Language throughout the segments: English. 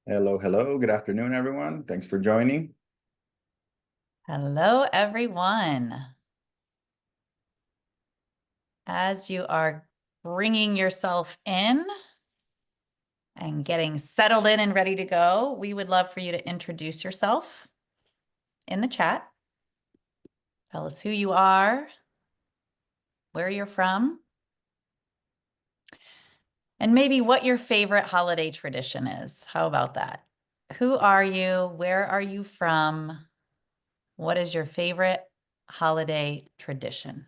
Hello, hello. Good afternoon, everyone. Thanks for joining. Hello, everyone. As you are bringing yourself in and getting settled in and ready to go, we would love for you to introduce yourself in the chat. Tell us who you are, where you're from, and maybe what your favorite holiday tradition is. How about that? Who are you? Where are you from? What is your favorite holiday tradition?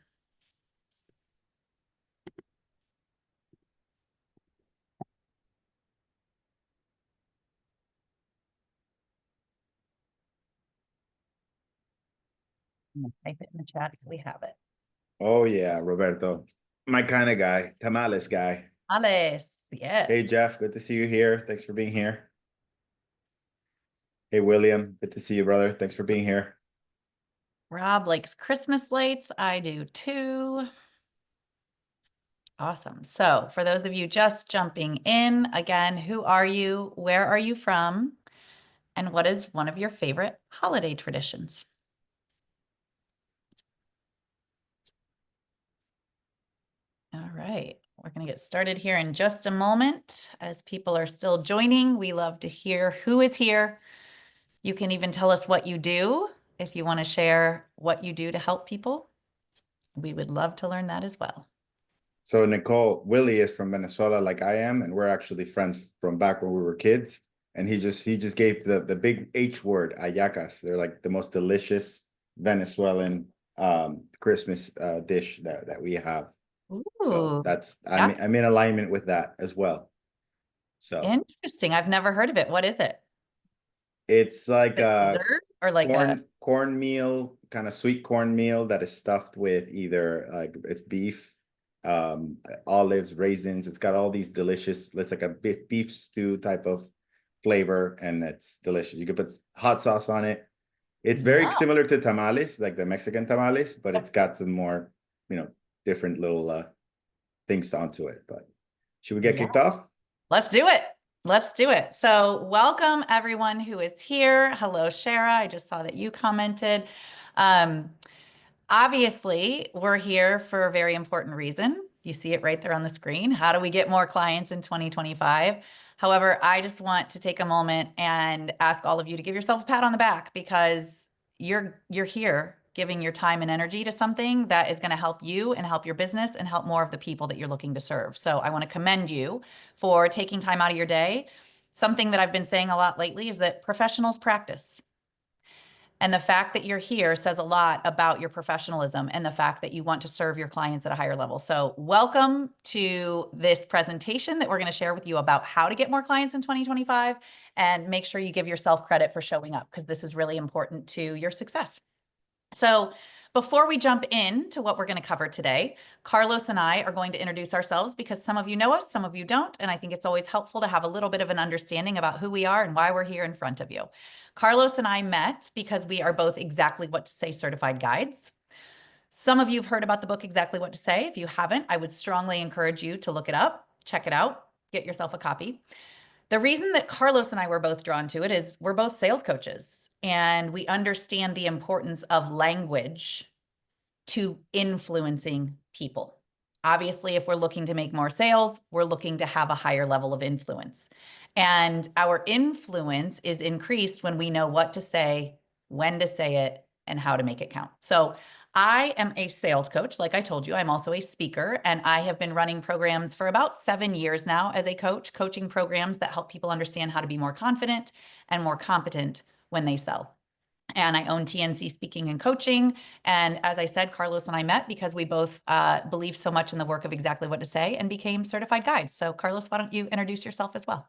Type it in the chat so we have it. Oh, yeah, Roberto. My kind of guy, tamales guy. Tamales, yes. Hey, Jeff, good to see you here. Thanks for being here. Hey, William, good to see you, brother. Thanks for being here. Rob likes Christmas lights. I do too. Awesome. So for those of you just jumping in, again, who are you? Where are you from? And what is one of your favorite holiday traditions? All right. We're going to get started here in just a moment. As people are still joining, we love to hear who is here. You can even tell us what you do if you want to share what you do to help people. We would love to learn that as well. So Nicole, Willie is from Venezuela like I am, and we're actually friends from back when we were kids. And he just gave the big H word, hallacas. They're like the most delicious Venezuelan Christmas dish that we have. So Ooh, that's yeah. I'm in alignment with that as well. So Interesting. I've never heard of it. What is it? it's like Like a dessert or like a cornmeal, kind of sweet cornmeal that is stuffed with either like it's beef, olives, raisins. It's got all these delicious, it's like a beef stew type of flavor, and it's delicious. You can put hot sauce on it. It's very yum. similar to tamales, like the Mexican tamales, but it's got some more, different little things onto it. But should we get Yeah. kicked off? Let's do it. Let's do it. So welcome everyone who is here. Hello, Shara. I just saw that you commented. Um, Obviously, we're here for a very important reason. You see it right there on the screen. How do we get more clients in 2025? However, I just want to take a moment and ask all of you to give yourself a pat on the back because you're here giving your time and energy to something that is going to help you and help your business and help more of the people that you're looking to serve. So I want to commend you for taking time out of your day. Something that I've been saying a lot lately is that professionals practice. And the fact that you're here says a lot about your professionalism and the fact that you want to serve your clients at a higher level. So welcome to this presentation that we're going to share with you about how to get more clients in 2025, and make sure you give yourself credit for showing up because this is really important to your success. So before we jump into what we're going to cover today, Carlos and I are going to introduce ourselves because some of you know us, some of you don't. And I think it's always helpful to have a little bit of an understanding about who we are and why we're here in front of you. Carlos and I met because we are both Exactly What to Say certified guides. Some of you have heard about the book Exactly What to Say. If you haven't, I would strongly encourage you to look it up, check it out, get yourself a copy. The reason that Carlos and I were both drawn to it is we're both sales coaches and we understand the importance of language to influencing people. Obviously, if we're looking to make more sales, we're looking to have a higher level of influence. And our influence is increased when we know what to say, when to say it, and how to make it count. So I am a sales coach. Like I told you, I'm also a speaker, and I have been running programs for about 7 years now as a coach, coaching programs that help people understand how to be more confident and more competent when they sell. And I own TNC Speaking and Coaching. And as I said, Carlos and I met because we both believe so much in the work of Exactly What to Say and became certified guides. So Carlos, why don't you introduce yourself as well?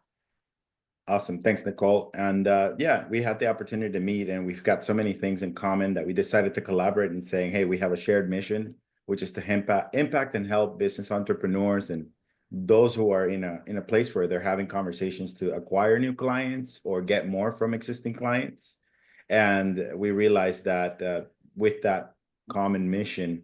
Awesome. Thanks, Nicole. And yeah, we had the opportunity to meet, and we've got so many things in common that we decided to collaborate and saying, hey, we have a shared mission, which is to impact and help business entrepreneurs and those who are in a place where they're having conversations to acquire new clients or get more from existing clients. And we realized that with that common mission,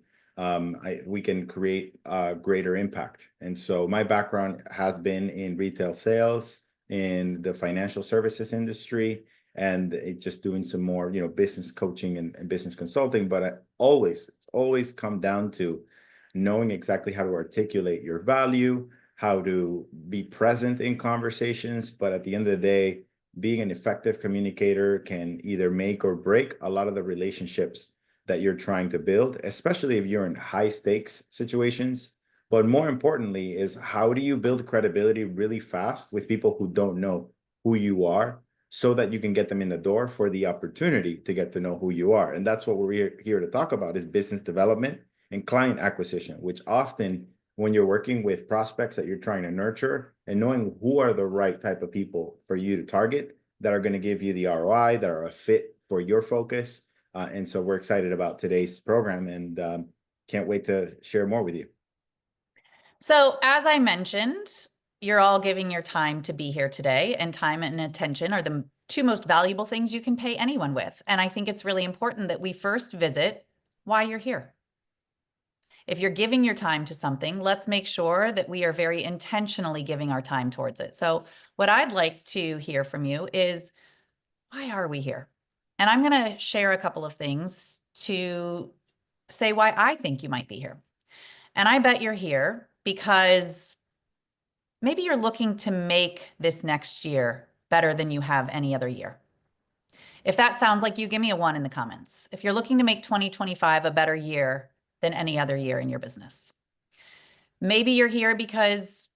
we can create a greater impact. And so my background has been in retail sales, in the financial services industry, and just doing some more, business coaching and business consulting. But it's always come down to knowing exactly how to articulate your value, how to be present in conversations. But at the end of the day, being an effective communicator can either make or break a lot of the relationships that you're trying to build, especially if you're in high stakes situations. But more importantly is, how do you build credibility really fast with people who don't know who you are, so that you can get them in the door for the opportunity to get to know who you are? And that's what we're here to talk about, is business development and client acquisition, which often, when you're working with prospects that you're trying to nurture, and knowing who are the right type of people for you to target that are going to give you the ROI, that are a fit for your focus. And so we're excited about today's program, and can't wait to share more with you. So as I mentioned, you're all giving your time to be here today, and time and attention are the two most valuable things you can pay anyone with. And I think it's really important that we first visit why you're here. If you're giving your time to something, let's make sure that we are very intentionally giving our time towards it. So what I'd like to hear from you is, why are we here? And I'm going to share a couple of things to say why I think you might be here. And I bet you're here because maybe you're looking to make this next year better than you have any other year. If that sounds like you, give me a 1 in the comments. If you're looking to make 2025 a better year than any other year in your business. Maybe you're here because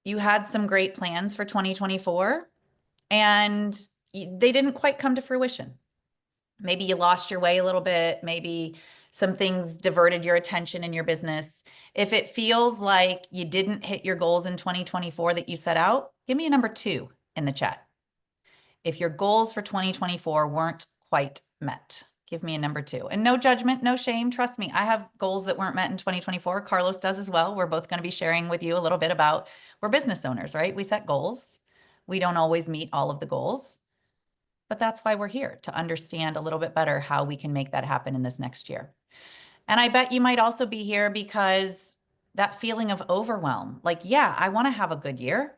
you had some great plans for 2024 and they didn't quite come to fruition. Maybe you lost your way a little bit. Maybe some things diverted your attention in your business. If it feels like you didn't hit your goals in 2024 that you set out, give me a number 2 in the chat. If your goals for 2024 weren't quite met, give me a number 2. And no judgment, no shame. Trust me, I have goals that weren't met in 2024. Carlos does as well. We're both going to be sharing with you a little bit about, we're business owners, right? We set goals. We don't always meet all of the goals, but that's why we're here, to understand a little bit better how we can make that happen in this next year. And I bet you might also be here because that feeling of overwhelm, like, yeah, I want to have a good year.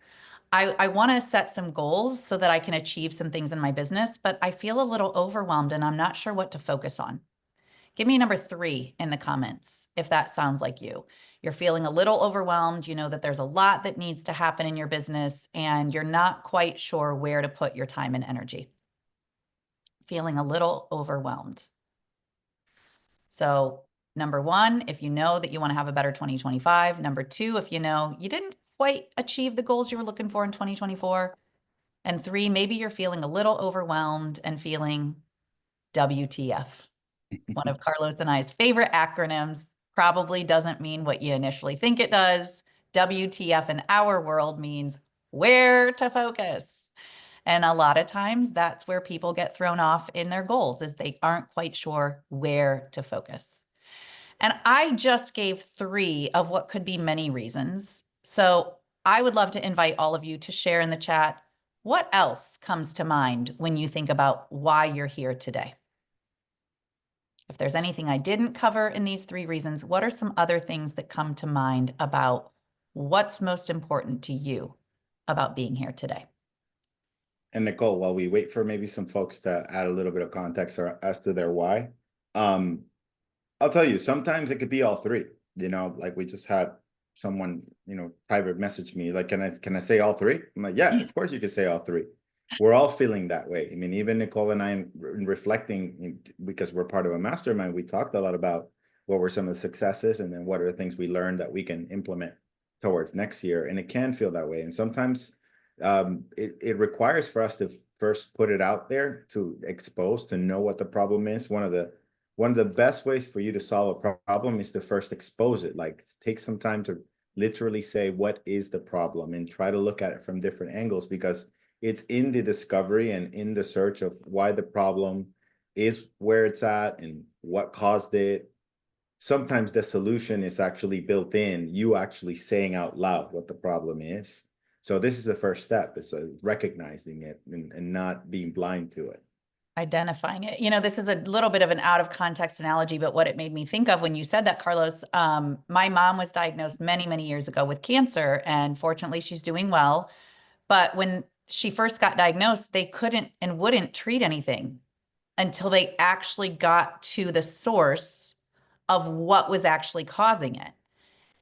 I want to set some goals so that I can achieve some things in my business, but I feel a little overwhelmed and I'm not sure what to focus on. Give me number 3 in the comments if that sounds like you. You're feeling a little overwhelmed. You know that there's a lot that needs to happen in your business and you're not quite sure where to put your time and energy. Feeling a little overwhelmed. So number 1, if you know that you want to have a better 2025. Number 2, if you know you didn't quite achieve the goals you were looking for in 2024. And 3, maybe you're feeling a little overwhelmed and feeling WTF. One of Carlos and I's favorite acronyms, probably doesn't mean what you initially think it does. WTF in our world means where to focus. And a lot of times that's where people get thrown off in their goals, is they aren't quite sure where to focus. And I just gave 3 of what could be many reasons. So I would love to invite all of you to share in the chat, what else comes to mind when you think about why you're here today? If there's anything I didn't cover in these 3 reasons, what are some other things that come to mind about what's most important to you about being here today? And Nicole, while we wait for maybe some folks to add a little bit of context as to their why, I'll tell you, sometimes it could be all 3. Like we just had someone, private message me, like, can I say all 3? I'm like, yeah, of course you can say all 3. We're all feeling that way. I mean, even Nicole and I, in reflecting, because we're part of a mastermind, we talked a lot about what were some of the successes and then what are the things we learned that we can implement towards next year. And it can feel that way. And sometimes it requires for us to first put it out there, to expose, to know what the problem is. One of the best ways for you to solve a problem is to first expose it. Like, take some time to literally say, what is the problem, and try to look at it from different angles, because it's in the discovery and in the search of why the problem is where it's at and what caused it. Sometimes the solution is actually built in, you actually saying out loud what the problem is. So this is the first step. It's recognizing it and not being blind to it. Identifying it. This is a little bit of an out of context analogy, but what it made me think of when you said that, Carlos, my mom was diagnosed many, many years ago with cancer, and fortunately she's doing well. But when she first got diagnosed, they couldn't and wouldn't treat anything until they actually got to the source of what was actually causing it.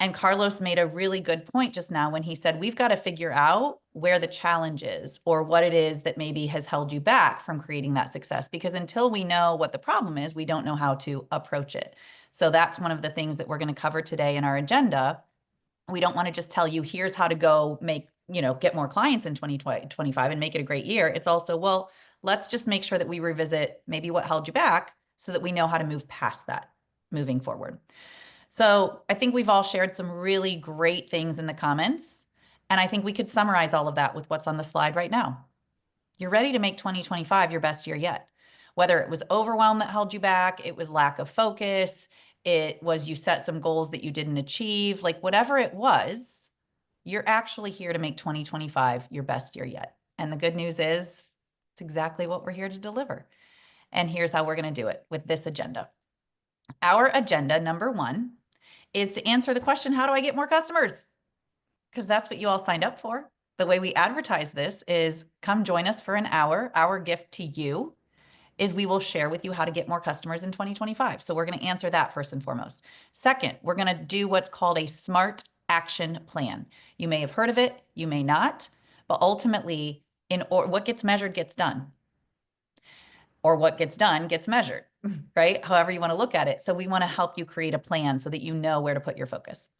And Carlos made a really good point just now when he said, we've got to figure out where the challenge is or what it is that maybe has held you back from creating that success. Because until we know what the problem is, we don't know how to approach it. So that's one of the things that we're going to cover today in our agenda. We don't want to just tell you, here's how to go make, get more clients in 2025 and make it a great year. It's also, well, let's just make sure that we revisit maybe what held you back so that we know how to move past that moving forward. So I think we've all shared some really great things in the comments, and I think we could summarize all of that with what's on the slide right now. You're ready to make 2025 your best year yet. Whether it was overwhelm that held you back, it was lack of focus, it was you set some goals that you didn't achieve, like whatever it was, you're actually here to make 2025 your best year yet. And the good news is it's exactly what we're here to deliver. And here's how we're going to do it with this agenda. Our agenda, number one, is to answer the question, how do I get more customers? Because that's what you all signed up for. The way we advertise this is come join us for an hour. Our gift to you is we will share with you how to get more customers in 2025. So we're going to answer that first and foremost. Second, we're going to do what's called a SMART action plan. You may have heard of it, you may not, but ultimately, what gets measured gets done. Or what gets done gets measured, right? However you want to look at it. So we want to help you create a plan so that you know where to put your focus.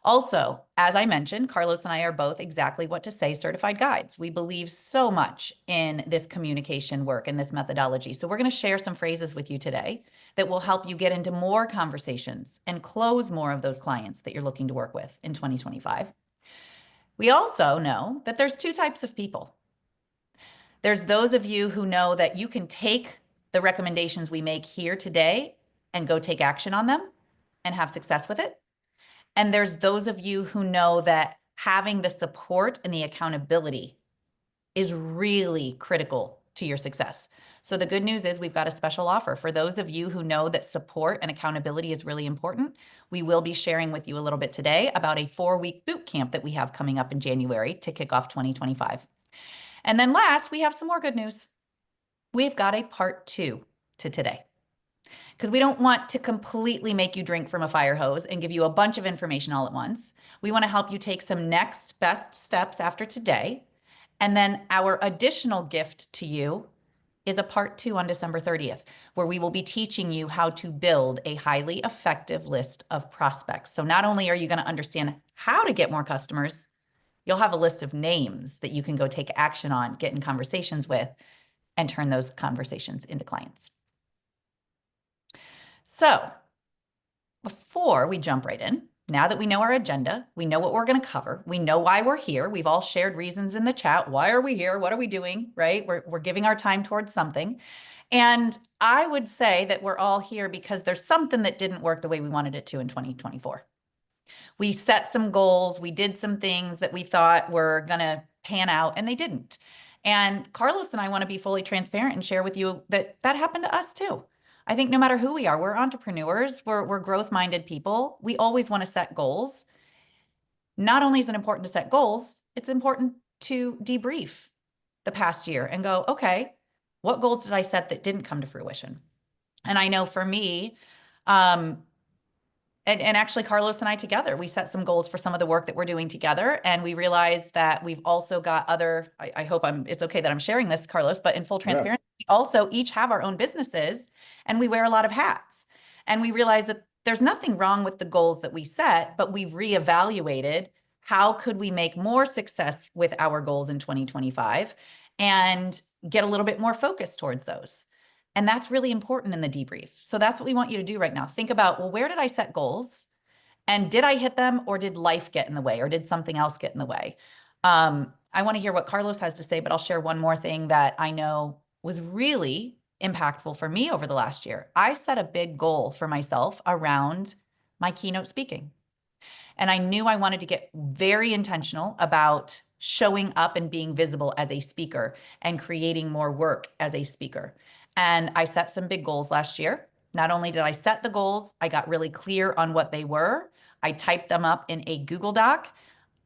Also, as I mentioned, Carlos and I are both Exactly What to Say certified guides. We believe so much in this communication work and this methodology. So we're going to share some phrases with you today that will help you get into more conversations and close more of those clients that you're looking to work with in 2025. We also know that there's two types of people. There's those of you who know that you can take the recommendations we make here today and go take action on them and have success with it. And there's those of you who know that having the support and the accountability is really critical to your success. So the good news is we've got a special offer for those of you who know that support and accountability is really important. We will be sharing with you a little bit today about a 4-week boot camp that we have coming up in January to kick off 2025. And then last, we have some more good news. We've got a part 2 to today, because we don't want to completely make you drink from a fire hose and give you a bunch of information all at once. We want to help you take some next best steps after today. And then our additional gift to you is a part 2 on December 30th, where we will be teaching you how to build a highly effective list of prospects. So not only are you going to understand how to get more customers, you'll have a list of names that you can go take action on, get in conversations with, and turn those conversations into clients. So before we jump right in, now that we know our agenda, we know what we're going to cover, we know why we're here. We've all shared reasons in the chat. Why are we here? What are we doing? Right? We're giving our time towards something. And I would say that we're all here because there's something that didn't work the way we wanted it to in 2024. We set some goals, we did some things that we thought were going to pan out, and they didn't. And Carlos and I want to be fully transparent and share with you that that happened to us too. I think no matter who we are, we're entrepreneurs, we're growth-minded people. We always want to set goals. Not only is it important to set goals, it's important to debrief the past year and go, okay, what goals did I set that didn't come to fruition? And I know for me, and actually Carlos and I together, we set some goals for some of the work that we're doing together. And we realized that we've also got other, I hope it's okay that I'm sharing this, Carlos, but in full transparency, we also each have our own businesses and we wear a lot of hats. And we realized that there's nothing wrong with the goals that we set, but we've reevaluated how could we make more success with our goals in 2025 and get a little bit more focus towards those. And that's really important in the debrief. So that's what we want you to do right now. Think about, well, where did I set goals? And did I hit them, or did life get in the way, or did something else get in the way? I want to hear what Carlos has to say, but I'll share one more thing that I know was really impactful for me over the last year. I set a big goal for myself around my keynote speaking. And I knew I wanted to get very intentional about showing up and being visible as a speaker and creating more work as a speaker. And I set some big goals last year. Not only did I set the goals, I got really clear on what they were. I typed them up in a Google Doc.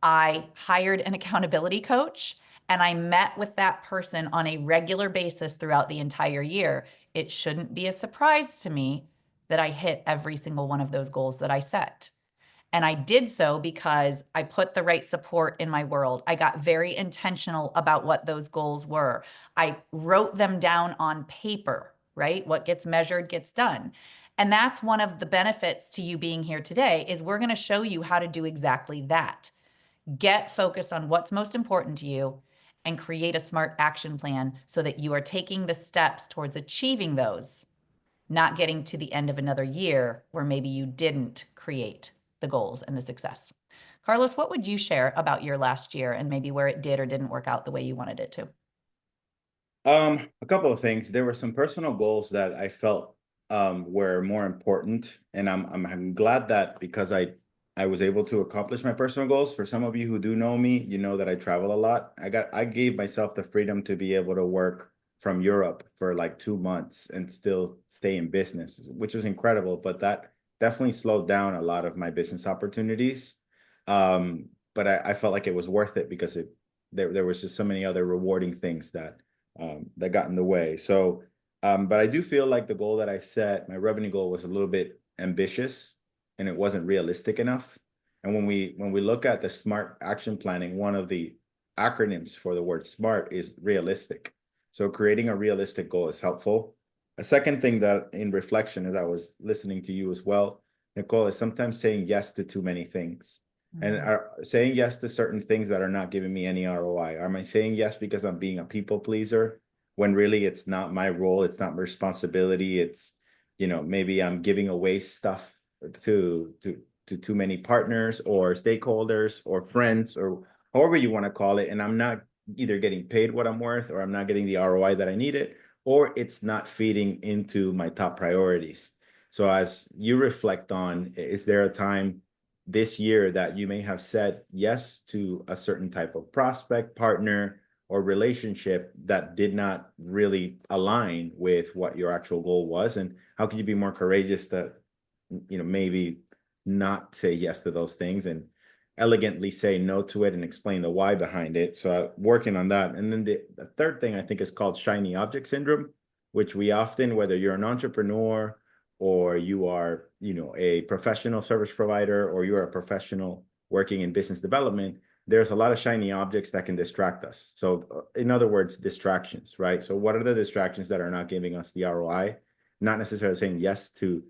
I hired an accountability coach, and I met with that person on a regular basis throughout the entire year, it shouldn't be a surprise to me that I hit every single one of those goals that I set. And I did so because I put the right support in my world. I got very intentional about what those goals were. I wrote them down on paper, right? What gets measured gets done. And that's one of the benefits to you being here today is we're going to show you how to do exactly that. Get focused on what's most important to you and create a smart action plan so that you are taking the steps towards achieving those, not getting to the end of another year where maybe you didn't create the goals and the success. Carlos, what would you share about your last year and maybe where it did or didn't work out the way you wanted it to? A couple of things. There were some personal goals that I felt were more important, and I'm glad that because I was able to accomplish my personal goals. For some of you who do know me, you know that I travel a lot. I gave myself the freedom to be able to work from Europe for like 2 months and still stay in business, which was incredible. But that definitely slowed down a lot of my business opportunities. But I felt like it was worth it because there was just so many other rewarding things that got in the way. So, but I do feel like the goal that I set, my revenue goal, was a little bit ambitious and it wasn't realistic enough. And when we look at the SMART action planning, one of the acronyms for the word SMART is realistic. So creating a realistic goal is helpful. A second thing that in reflection, as I was listening to you as well, Nicole, is sometimes saying yes to too many things. And are saying yes to certain things that are not giving me any ROI. Am I saying yes because I'm being a people pleaser when really it's not my role, it's not my responsibility, it's, you know, maybe I'm giving away stuff to too many partners or stakeholders or friends or however you want to call it, and I'm not either getting paid what I'm worth or I'm not getting the ROI that I needed, or it's not feeding into my top priorities. So as you reflect on, is there a time this year that you may have said yes to a certain type of prospect, partner, or relationship that did not really align with what your actual goal was? And how can you be more courageous to, you know, maybe not say yes to those things and elegantly say no to it and explain the why behind it? So working on that. And then the third thing I think is called shiny object syndrome, which we often, whether you're an entrepreneur or you are, you know, a professional service provider, or you're a professional working in business development, there's a lot of shiny objects that can distract us. So in other words, distractions, right? So what are the distractions that are not giving us the ROI? Not necessarily saying yes to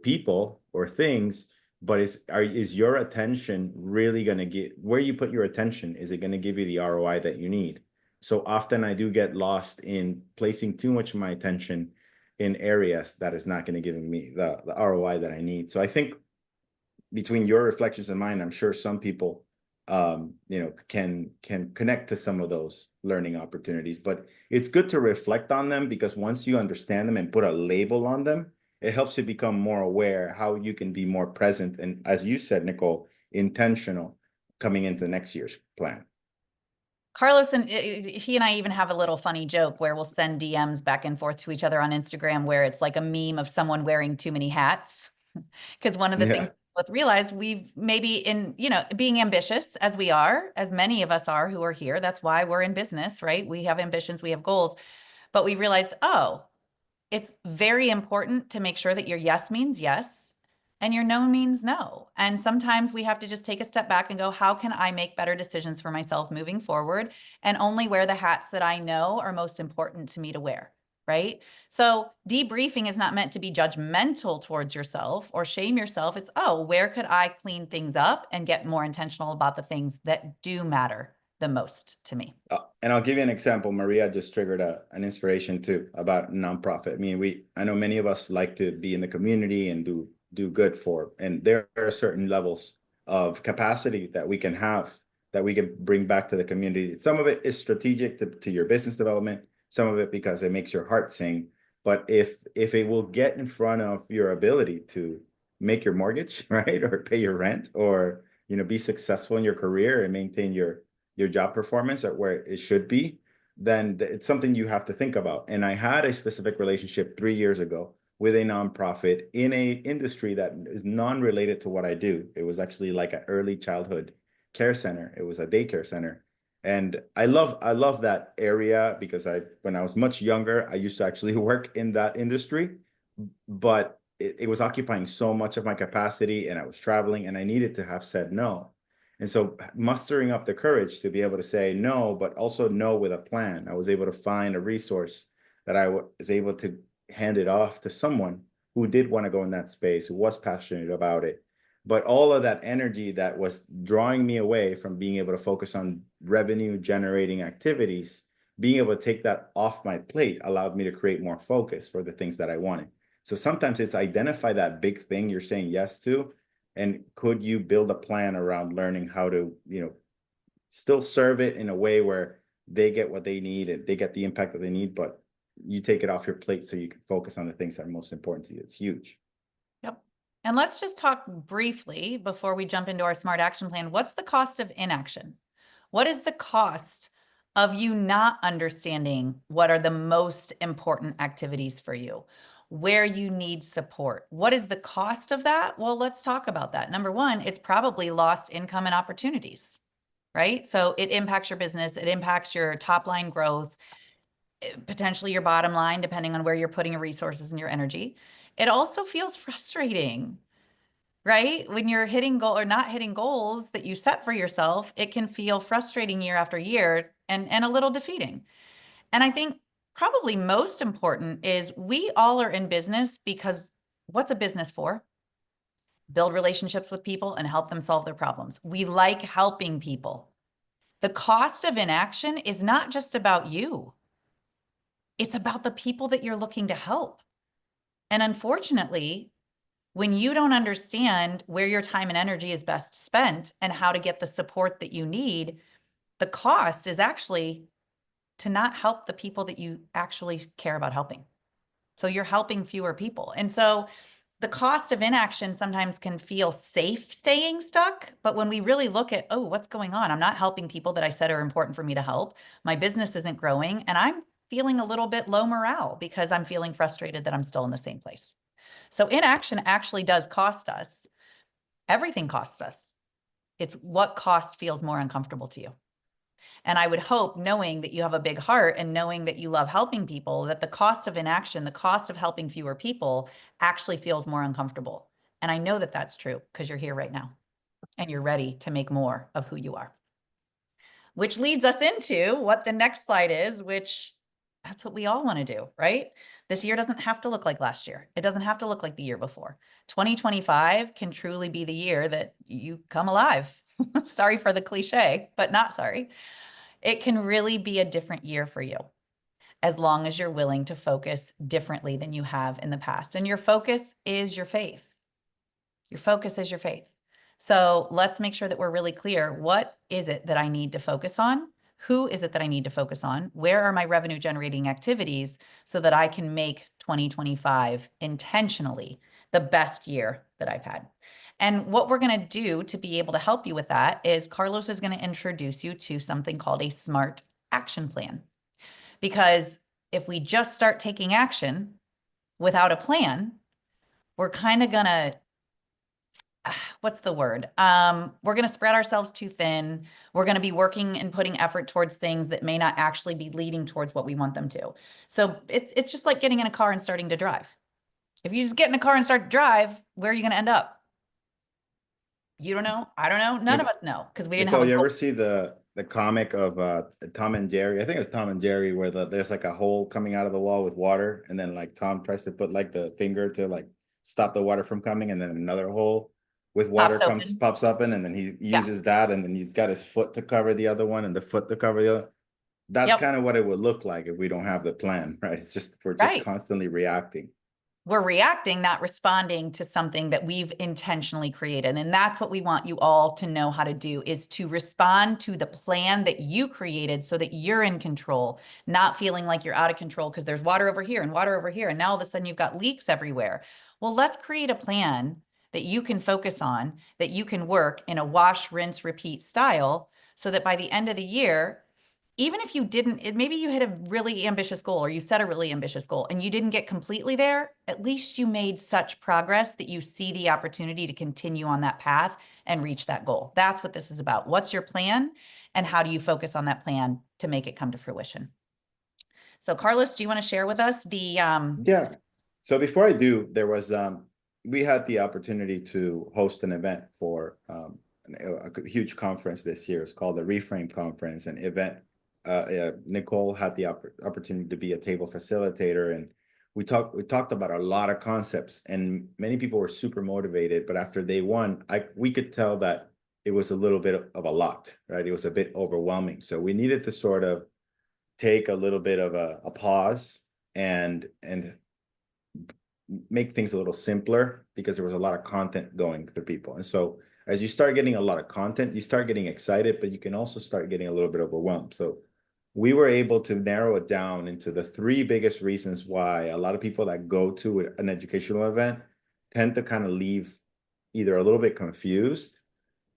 people or things, but is your attention really going to get where you put your attention? Is it going to give you the ROI that you need? So often I do get lost in placing too much of my attention in areas that is not going to give me the ROI that I need. So I think between your reflections and mine, I'm sure some people, you know, can connect to some of those learning opportunities. But it's good to reflect on them, because once you understand them and put a label on them, it helps you become more aware how you can be more present. And as you said, Nicole, intentional coming into next year's plan. Carlos and he and I even have a little funny joke where we'll send DMs back and forth to each other on Instagram where it's like a meme of someone wearing too many hats. Because one of the things both realized, we've maybe in, you know, being ambitious as we are, as many of us are who are here, that's why we're in business, right? We have ambitions, we have goals, but we realized, oh, it's very important to make sure that your yes means yes and your no means no. And sometimes we have to just take a step back and go, how can I make better decisions for myself moving forward and only wear the hats that I know are most important to me to wear, right? So debriefing is not meant to be judgmental towards yourself or shame yourself. It's, oh, where could I clean things up and get more intentional about the things that do matter the most to me? And I'll give you an example. Maria just triggered an inspiration too about nonprofit. I mean, I know many of us like to be in the community and do good for, and there are certain levels of capacity that we can have that we can bring back to the community. Some of it is strategic to your business development, some of it because it makes your heart sing. But if it will get in front of your ability to make your mortgage, right, or pay your rent, or, you know, be successful in your career and maintain your job performance at where it should be, then it's something you have to think about. And I had a specific relationship 3 years ago with a nonprofit in a industry that is non-related to what I do. It was actually like an early childhood care center. It was a daycare center. And I love that area because when I was much younger, I used to actually work in that industry, but it was occupying so much of my capacity and I was traveling and I needed to have said no. And so mustering up the courage to be able to say no, but also no with a plan, I was able to find a resource that I was able to hand it off to someone who did want to go in that space, who was passionate about it. But all of that energy that was drawing me away from being able to focus on revenue generating activities, being able to take that off my plate allowed me to create more focus for the things that I wanted. So sometimes it's identify that big thing you're saying yes to, and could you build a plan around learning how to, still serve it in a way where they get what they need and they get the impact that they need, but you take it off your plate so you can focus on the things that are most important to you. It's huge. Yep. And let's just talk briefly before we jump into our smart action plan. What's the cost of inaction? What is the cost of you not understanding what are the most important activities for you, where you need support? What is the cost of that? Well, let's talk about that. Number one, it's probably lost income and opportunities, right? So it impacts your business, it impacts your top line growth, potentially your bottom line, depending on where you're putting your resources and your energy. It also feels frustrating, right? When you're hitting goal or not hitting goals that you set for yourself, it can feel frustrating year after year and a little defeating. And I think probably most important is we all are in business because what's a business for? Build relationships with people and help them solve their problems. We like helping people. The cost of inaction is not just about you. It's about the people that you're looking to help. And unfortunately, when you don't understand where your time and energy is best spent and how to get the support that you need, the cost is actually to not help the people that you actually care about helping. So you're helping fewer people. And so the cost of inaction sometimes can feel safe staying stuck. But when we really look at, oh, what's going on? I'm not helping people that I said are important for me to help. My business isn't growing. And I'm feeling a little bit low morale because I'm feeling frustrated that I'm still in the same place. So inaction actually does cost us. Everything costs us. It's what cost feels more uncomfortable to you. And I would hope, knowing that you have a big heart and knowing that you love helping people, that the cost of inaction, the cost of helping fewer people actually feels more uncomfortable. And I know that that's true because you're here right now and you're ready to make more of who you are. Which leads us into what the next slide is, which that's what we all want to do, right? This year doesn't have to look like last year. It doesn't have to look like the year before. 2025 can truly be the year that you come alive. Sorry for the cliche, but not sorry. It can really be a different year for you as long as you're willing to focus differently than you have in the past. And your focus is your faith. Your focus is your faith. So let's make sure that we're really clear. What is it that I need to focus on? Who is it that I need to focus on? Where are my revenue generating activities so that I can make 2025 intentionally the best year that I've had? And what we're going to do to be able to help you with that is Carlos is going to introduce you to something called a SMART action plan. Because if we just start taking action without a plan, we're kind of going to, what's the word? We're going to spread ourselves too thin. We're going to be working and putting effort towards things that may not actually be leading towards what we want them to. So it's just like getting in a car and starting to drive. If you just get in a car and start to drive, where are you going to end up? You don't know. I don't know. None of us know because we didn't Nicole, have a you goal. ever see the comic of Tom and Jerry? I think it's Tom and Jerry where there's like a hole coming out of the wall with water, and then like Tom tries to put like the finger to like stop the water from coming, and then another hole with water Pops open. pops open, and then he Yeah. uses that, and then he's got his foot to cover the other one and the foot to cover the other. That's Yep. kind of what it would look like if we don't have the plan, right? It's just we're just Right. constantly reacting. We're reacting, not responding to something that we've intentionally created. And that's what we want you all to know how to do, is to respond to the plan that you created so that you're in control, not feeling like you're out of control because there's water over here and water over here. And now all of a sudden you've got leaks everywhere. Well, let's create a plan that you can focus on, that you can work in a wash, rinse, repeat style so that by the end of the year, even if you didn't, maybe you hit a really ambitious goal or you set a really ambitious goal and you didn't get completely there, at least you made such progress that you see the opportunity to continue on that path and reach that goal. That's what this is about. What's your plan and how do you focus on that plan to make it come to fruition? So Carlos, do you want to share with us the Yeah. So before I do, there was we had the opportunity to host an event for a huge conference this year. It's called the Reframe Conference, an event. Nicole had the opportunity to be a table facilitator, and we talked about a lot of concepts, and many people were super motivated. But after day one, we could tell that it was a little bit of a lot, right? It was a bit overwhelming. So we needed to sort of take a little bit of a pause and make things a little simpler, because there was a lot of content going through people. And so as you start getting a lot of content, you start getting excited, but you can also start getting a little bit overwhelmed. So we were able to narrow it down into the 3 biggest reasons why a lot of people that go to an educational event tend to kind of leave either a little bit confused,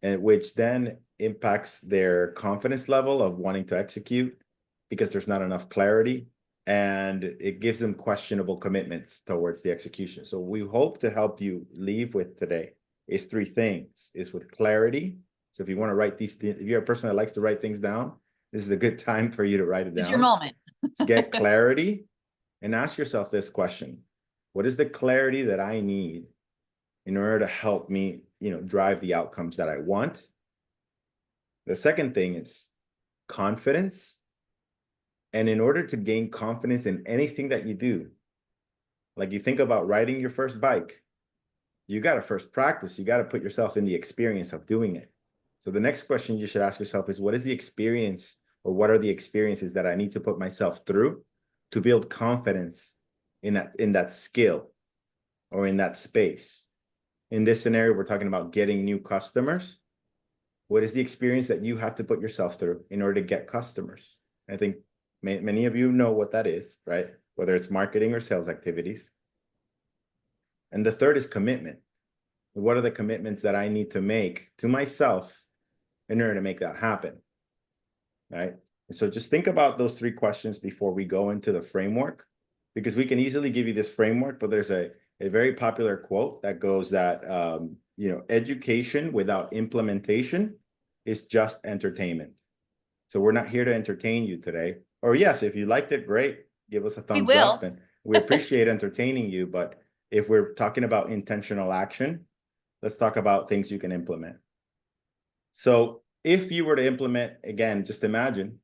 and which then impacts their confidence level of wanting to execute, because there's not enough clarity, and it gives them questionable commitments towards the execution. So we hope to help you leave with today is 3 things. Is with clarity. So if you want to write these, if you're a person that likes to write things down, this is a good time for you to write it down. This is your moment. Get clarity and ask yourself this question: what is the clarity that I need in order to help me, drive the outcomes that I want? The second thing is confidence. And in order to gain confidence in anything that you do, like you think about riding your first bike, you got to first practice. You got to put yourself in the experience of doing it. So the next question you should ask yourself is, what is the experience, or what are the experiences that I need to put myself through to build confidence in that skill or in that space? In this scenario, we're talking about getting new customers. What is the experience that you have to put yourself through in order to get customers? I think many of you know what that is, right? Whether it's marketing or sales activities. And the third is commitment. What are the commitments that I need to make to myself in order to make that happen, right? And so just think about those 3 questions before we go into the framework, because we can easily give you this framework, but there's a very popular quote that goes that, education without implementation is just entertainment. So we're not here to entertain you today. Or yes, if you liked it, great. Give us a thumbs up, and we appreciate entertaining you. But if we're talking about intentional action, let's talk about things you can implement. So if you were to implement, again, just imagine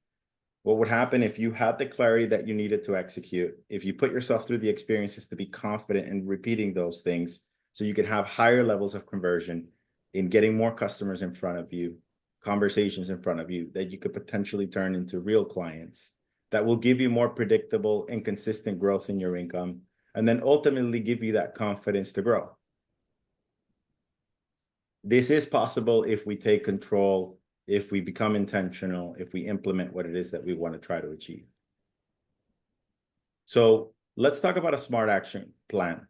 what would happen if you had the clarity that you needed to execute, if you put yourself through the experiences to be confident in repeating those things, so you could have higher levels of conversion in getting more customers in front of you, conversations in front of you that you could potentially turn into real clients that will give you more predictable and consistent growth in your income, and then ultimately give you that confidence to grow. This is possible if we take control, if we become intentional, if we implement what it is that we want to try to achieve. So let's talk about a smart action plan.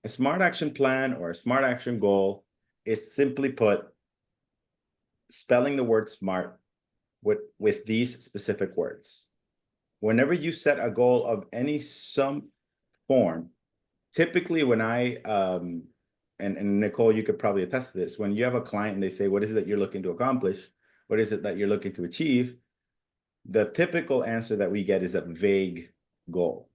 A smart action plan or a smart action goal is, simply put, spelling the word smart with these specific words. Whenever you set a goal of some form, typically when and Nicole, you could probably attest to this, when you have a client and they say, what is it that you're looking to accomplish? What is it that you're looking to achieve? The typical answer that we get is a vague goal.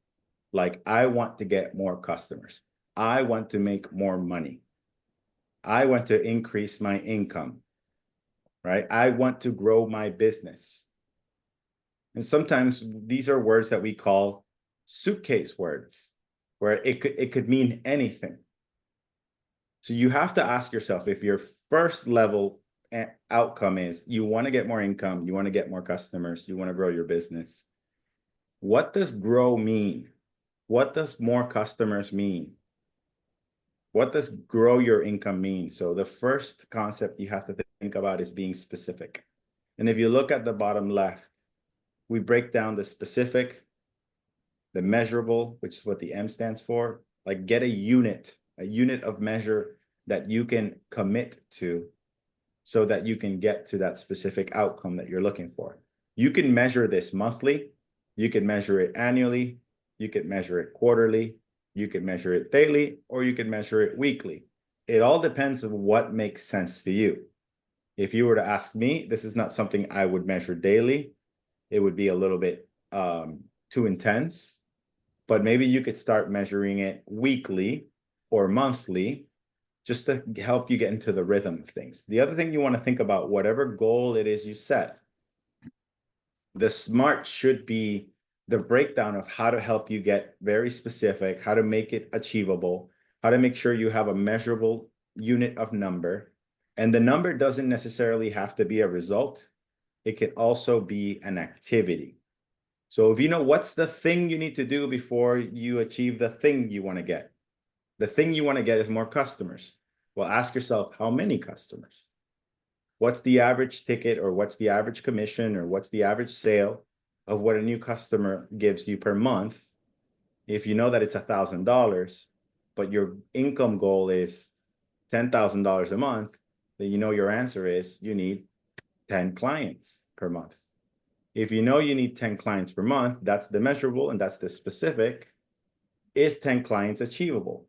Like, I want to get more customers. I want to make more money. I want to increase my income, right? I want to grow my business. And sometimes these are words that we call suitcase words, where it could mean anything. So you have to ask yourself, if your first level outcome is you want to get more income, you want to get more customers, you want to grow your business, what does grow mean? What does more customers mean? What does grow your income mean? So the first concept you have to think about is being specific. And if you look at the bottom left, we break down the specific, the measurable, which is what the M stands for. Like, get a unit of measure that you can commit to so that you can get to that specific outcome that you're looking for. You can measure this monthly, you can measure it annually, you can measure it quarterly, you can measure it daily, or you can measure it weekly. It all depends on what makes sense to you. If you were to ask me, this is not something I would measure daily. It would be a little bit too intense, but maybe you could start measuring it weekly or monthly just to help you get into the rhythm of things. The other thing you want to think about, whatever goal it is you set, the SMART should be the breakdown of how to help you get very specific, how to make it achievable, how to make sure you have a measurable unit of number. And the number doesn't necessarily have to be a result. It can also be an activity. So if you know what's the thing you need to do before you achieve the thing you want to get, the thing you want to get is more customers. Well, ask yourself, how many customers? What's the average ticket, or what's the average commission, or what's the average sale of what a new customer gives you per month? If you know that it's $1,000, but your income goal is $10,000 a month, then you know your answer is you need 10 clients per month. If you know you need 10 clients per month, that's the measurable and that's the specific. Is 10 clients achievable?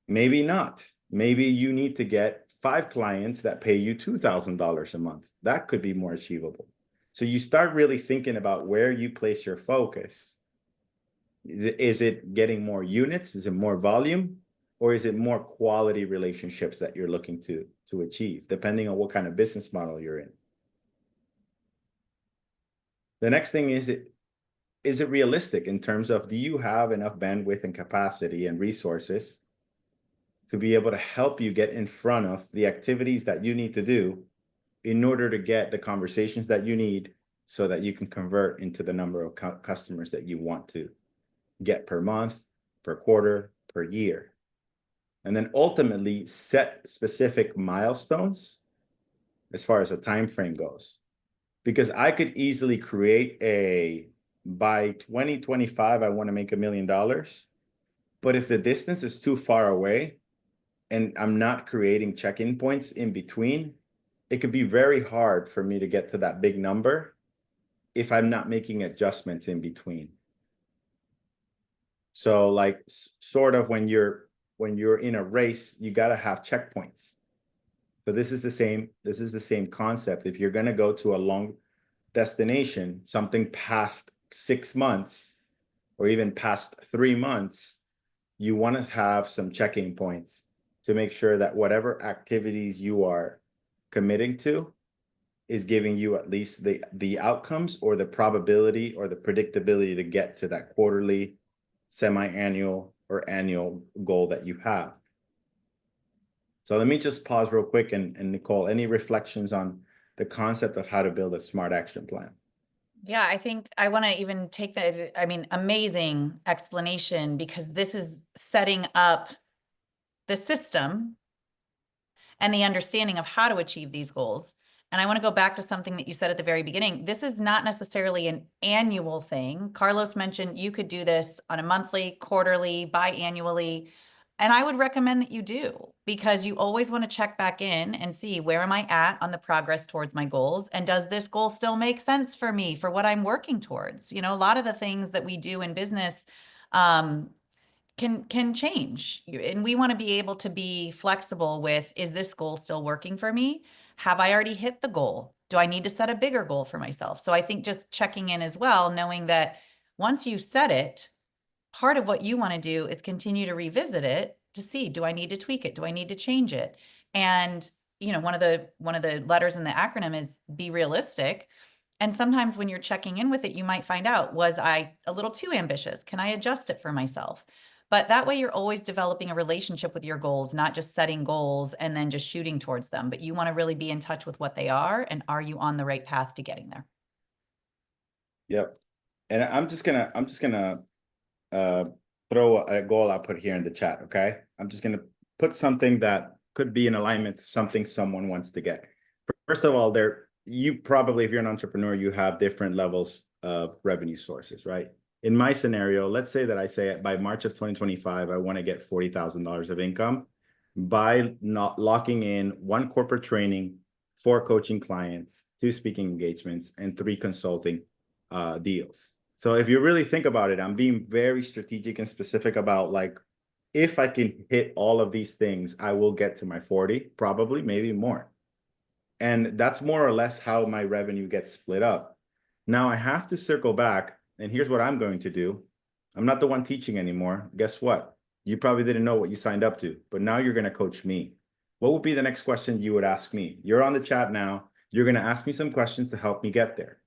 Maybe not. Maybe you need to get 5 clients that pay you $2,000 a month. That could be more achievable. So you start really thinking about where you place your focus. Is it getting more units? Is it more volume? Or is it more quality relationships that you're looking to achieve, depending on what kind of business model you're in? The next thing is it realistic in terms of, do you have enough bandwidth and capacity and resources to be able to help you get in front of the activities that you need to do in order to get the conversations that you need so that you can convert into the number of customers that you want to get per month, per quarter, per year? And then ultimately set specific milestones as far as a time frame goes. Because I could easily create by 2025, I want to make $1 million. But if the distance is too far away and I'm not creating check-in points in between, it could be very hard for me to get to that big number if I'm not making adjustments in between. So like sort of when you're in a race, you got to have checkpoints. So this is the same concept. If you're going to go to a long destination, something past 6 months or even past 3 months, you want to have some checking points to make sure that whatever activities you are committing to is giving you at least the outcomes or the probability or the predictability to get to that quarterly, semi-annual, or annual goal that you have. So let me just pause real quick, and Nicole, any reflections on the concept of how to build a smart action plan? Yeah, I think I want to even take that. I mean, amazing explanation, because this is setting up the system and the understanding of how to achieve these goals. And I want to go back to something that you said at the very beginning. This is not necessarily an annual thing. Carlos mentioned you could do this on a monthly, quarterly, biannually. And I would recommend that you do, because you always want to check back in and see, where am I at on the progress towards my goals? And does this goal still make sense for me, for what I'm working towards? You know, a lot of the things that we do in business can change. And we want to be able to be flexible with, is this goal still working for me? Have I already hit the goal? Do I need to set a bigger goal for myself? So I think just checking in as well, knowing that once you set it, part of what you want to do is continue to revisit it to see, do I need to tweak it? Do I need to change it? And, you know, one of the letters in the acronym is be realistic. And sometimes when you're checking in with it, you might find out, was I a little too ambitious? Can I adjust it for myself? But that way you're always developing a relationship with your goals, not just setting goals and then just shooting towards them, but you want to really be in touch with what they are, and are you on the right path to getting there? Yep. And I'm just gonna throw a goal I put here in the chat, okay? I'm just gonna put something that could be in alignment to something someone wants to get. First of all, you probably, if you're an entrepreneur, you have different levels of revenue sources, right? In my scenario, let's say that I say by March of 2025, I want to get $40,000 of income by not locking in 1 corporate training, 4 coaching clients, 2 speaking engagements, and 3 consulting deals. So if you really think about it, I'm being very strategic and specific about like, if I can hit all of these things, I will get to my 40, probably, maybe more. And that's more or less how my revenue gets split up. Now I have to circle back, and here's what I'm going to do. I'm not the one teaching anymore. Guess what? You probably didn't know what you signed up to, but now you're going to coach me. What would be the next question you would ask me? You're on the chat now. You're going to ask me some questions to help me get there.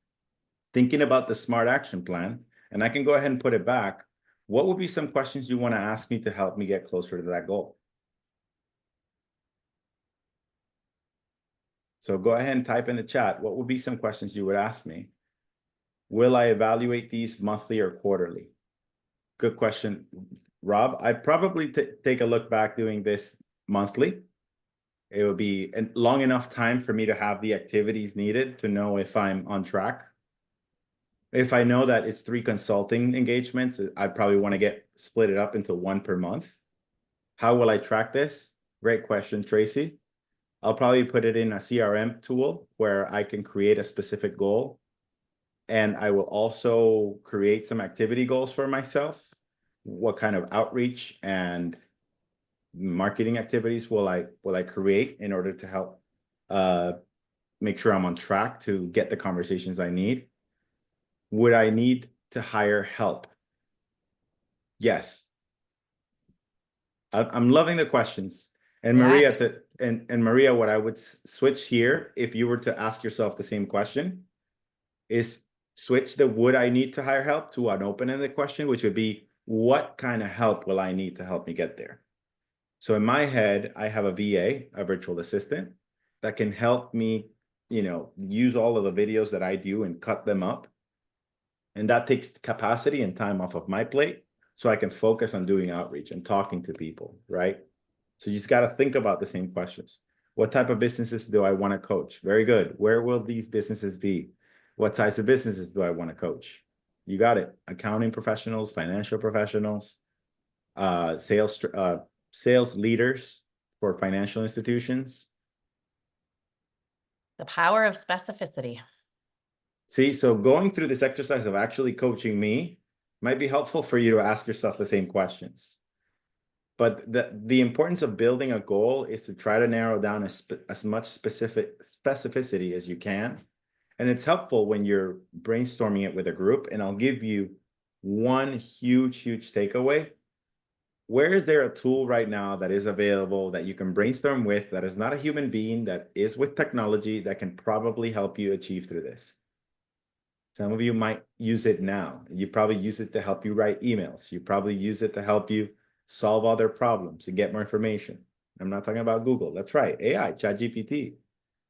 Thinking about the SMART action plan, and I can go ahead and put it back. What would be some questions you want to ask me to help me get closer to that goal? So go ahead and type in the chat. What would be some questions you would ask me? Will I evaluate these monthly or quarterly? Good question, Rob. I'd probably take a look back doing this monthly. It would be a long enough time for me to have the activities needed to know if I'm on track. If I know that it's 3 consulting engagements, I probably want to get split it up into 1 per month. How will I track this? Great question, Tracy. I'll probably put it in a CRM tool where I can create a specific goal. And I will also create some activity goals for myself. What kind of outreach and marketing activities will I create in order to help make sure I'm on track to get the conversations I need? Would I need to hire help? Yes. I'm loving the questions. And Maria, Maria, what I would switch here, if you were to ask yourself the same question, is switch the would I need to hire help to an open-ended question, which would be, what kind of help will I need to help me get there? So in my head, I have a VA, a virtual assistant, that can help me, use all of the videos that I do and cut them up. And that takes capacity and time off of my plate so I can focus on doing outreach and talking to people, right? So you just got to think about the same questions. What type of businesses do I want to coach? Very good. Where will these businesses be? What size of businesses do I want to coach? You got it. Accounting professionals, financial professionals, sales leaders for financial institutions. The power of specificity. See, so going through this exercise of actually coaching me might be helpful for you to ask yourself the same questions. But the importance of building a goal is to try to narrow down as much specificity as you can. And it's helpful when you're brainstorming it with a group. And I'll give you one huge takeaway. Where is there a tool right now that is available that you can brainstorm with, that is not a human being, that is with technology, that can probably help you achieve through this? Some of you might use it now. You probably use it to help you write emails. You probably use it to help you solve other problems and get more information. I'm not talking about Google. That's right. AI, ChatGPT.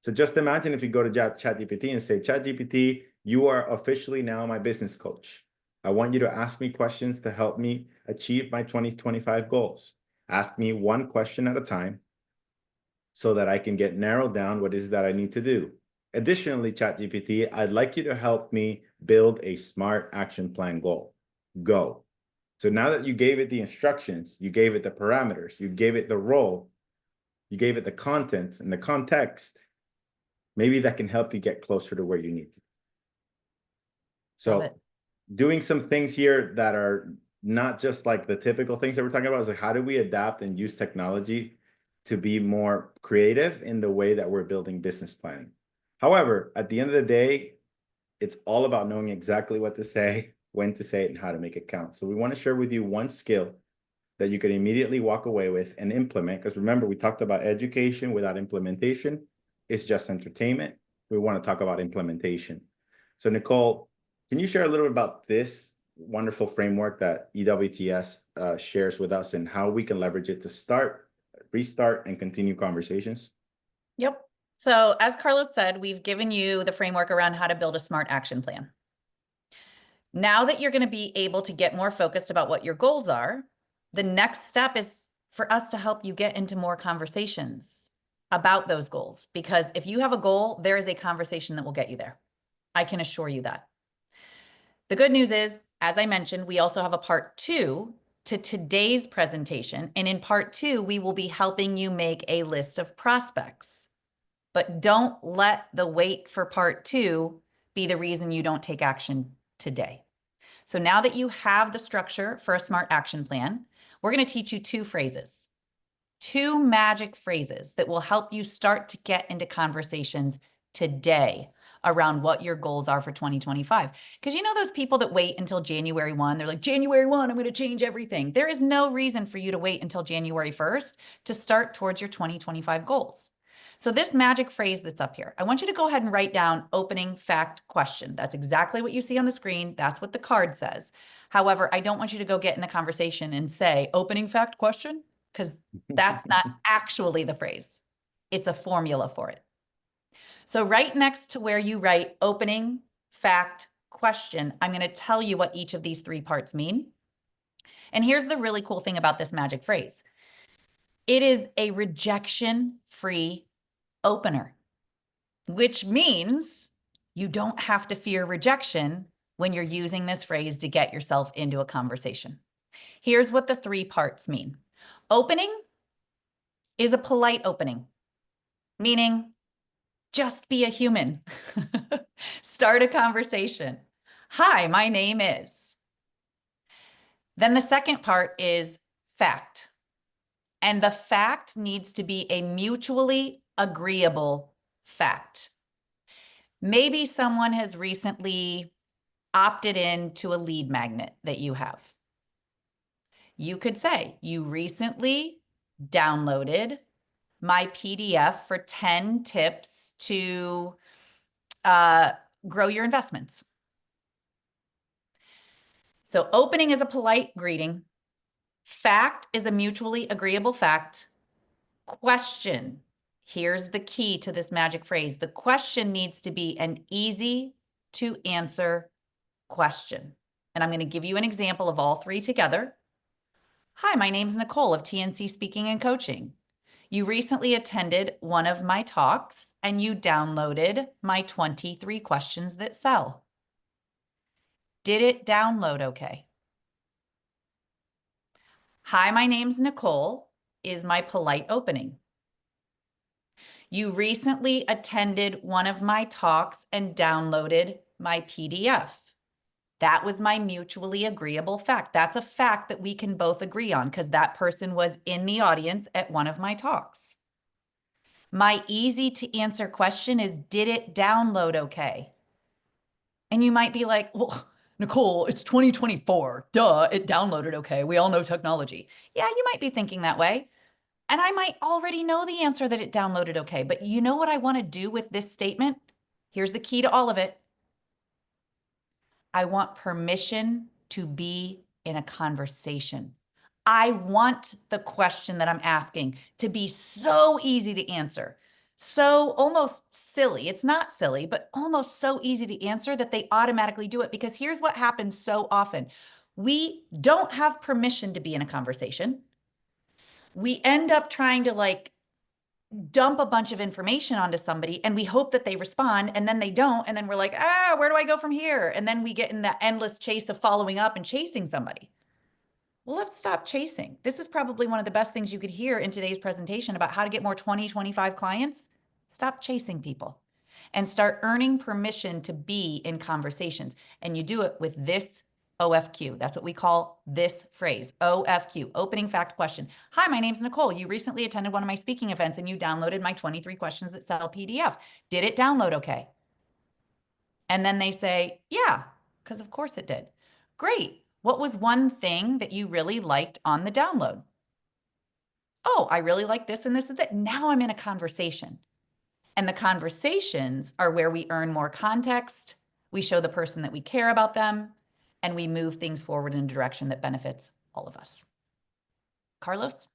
So just imagine if you go to ChatGPT and say, ChatGPT, you are officially now my business coach. I want you to ask me questions to help me achieve my 2025 goals. Ask me one question at a time so that I can get narrowed down what is that I need to do. Additionally, ChatGPT, I'd like you to help me build a SMART action plan goal. Go. So now that you gave it the instructions, you gave it the parameters, you gave it the role, you gave it the content and the context, maybe that can help you get closer to where you need to. So doing some things here that are not just like the typical things that we're talking about, is like, how do we adapt and use technology to be more creative in the way that we're building business planning? However, at the end of the day, it's all about knowing exactly what to say, when to say it, and how to make it count. So we want to share with you one skill that you can immediately walk away with and implement. Because remember, we talked about education without implementation. It's just entertainment. We want to talk about implementation. So Nicole, can you share a little bit about this wonderful framework that EWTS shares with us and how we can leverage it to start, restart, and continue conversations? Yep. So as Carlos said, we've given you the framework around how to build a SMART action plan. Now that you're going to be able to get more focused about what your goals are, the next step is for us to help you get into more conversations about those goals. Because if you have a goal, there is a conversation that will get you there. I can assure you that. The good news is, as I mentioned, we also have a part 2 to today's presentation. And in part 2, we will be helping you make a list of prospects. but don't let the wait for part 2 be the reason you don't take action today. So now that you have the structure for a SMART action plan, we're going to teach you 2 phrases, 2 magic phrases that will help you start to get into conversations today around what your goals are for 2025. Because you know those people that wait until January 1, they're like, January 1, I'm going to change everything. There is no reason for you to wait until January 1st to start towards your 2025 goals. So this magic phrase that's up here, I want you to go ahead and write down opening fact question. That's exactly what you see on the screen. That's what the card says. However, I don't want you to go get in a conversation and say opening fact question, because that's not actually the phrase. It's a formula for it. So right next to where you write opening fact question, I'm going to tell you what each of these 3 parts mean. And here's the really cool thing about this magic phrase. It is a rejection-free opener, which means you don't have to fear rejection when you're using this phrase to get yourself into a conversation. Here's what the 3 parts mean. Opening is a polite opening, meaning just be a human. Start a conversation. Hi, my name is. Then the second part is fact. And the fact needs to be a mutually agreeable fact. Maybe someone has recently opted in to a lead magnet that you have. You could say, you recently downloaded my PDF for 10 tips to grow your investments. So opening is a polite greeting. Fact is a mutually agreeable fact. Question. Here's the key to this magic phrase. The question needs to be an easy to answer question. And I'm going to give you an example of all 3 together. Hi, my name's Nicole of TNC Speaking and Coaching. You recently attended one of my talks and you downloaded my 23 questions that sell. Did it download okay? Hi, my name's Nicole is my polite opening. You recently attended one of my talks and downloaded my PDF. That was my mutually agreeable fact. That's a fact that we can both agree on because that person was in the audience at one of my talks. My easy to answer question is, did it download okay? And you might be like, well, Nicole, it's 2024. Duh, it downloaded okay. We all know technology. Yeah, you might be thinking that way. And I might already know the answer that it downloaded okay. But you know what I want to do with this statement? Here's the key to all of it. I want permission to be in a conversation. I want the question that I'm asking to be so easy to answer, so almost silly. It's not silly, but almost so easy to answer that they automatically do it. Because here's what happens so often. We don't have permission to be in a conversation. We end up trying to dump a bunch of information onto somebody and we hope that they respond and then they don't. And then we're like, where do I go from here? And then we get in that endless chase of following up and chasing somebody. Well, let's stop chasing. This is probably one of the best things you could hear in today's presentation about how to get more 2025 clients. Stop chasing people and start earning permission to be in conversations. And you do it with this OFQ. That's what we call this phrase, OFQ, opening fact question. Hi, my name's Nicole. You recently attended one of my speaking events and you downloaded my 23 questions that sell PDF. Did it download okay? And then they say, yeah, because of course it did. Great. What was one thing that you really liked on the download? Oh, I really like this and this and that. Now I'm in a conversation. And the conversations are where we earn more context. We show the person that we care about them and we move things forward in a direction that benefits all of us. Carlos?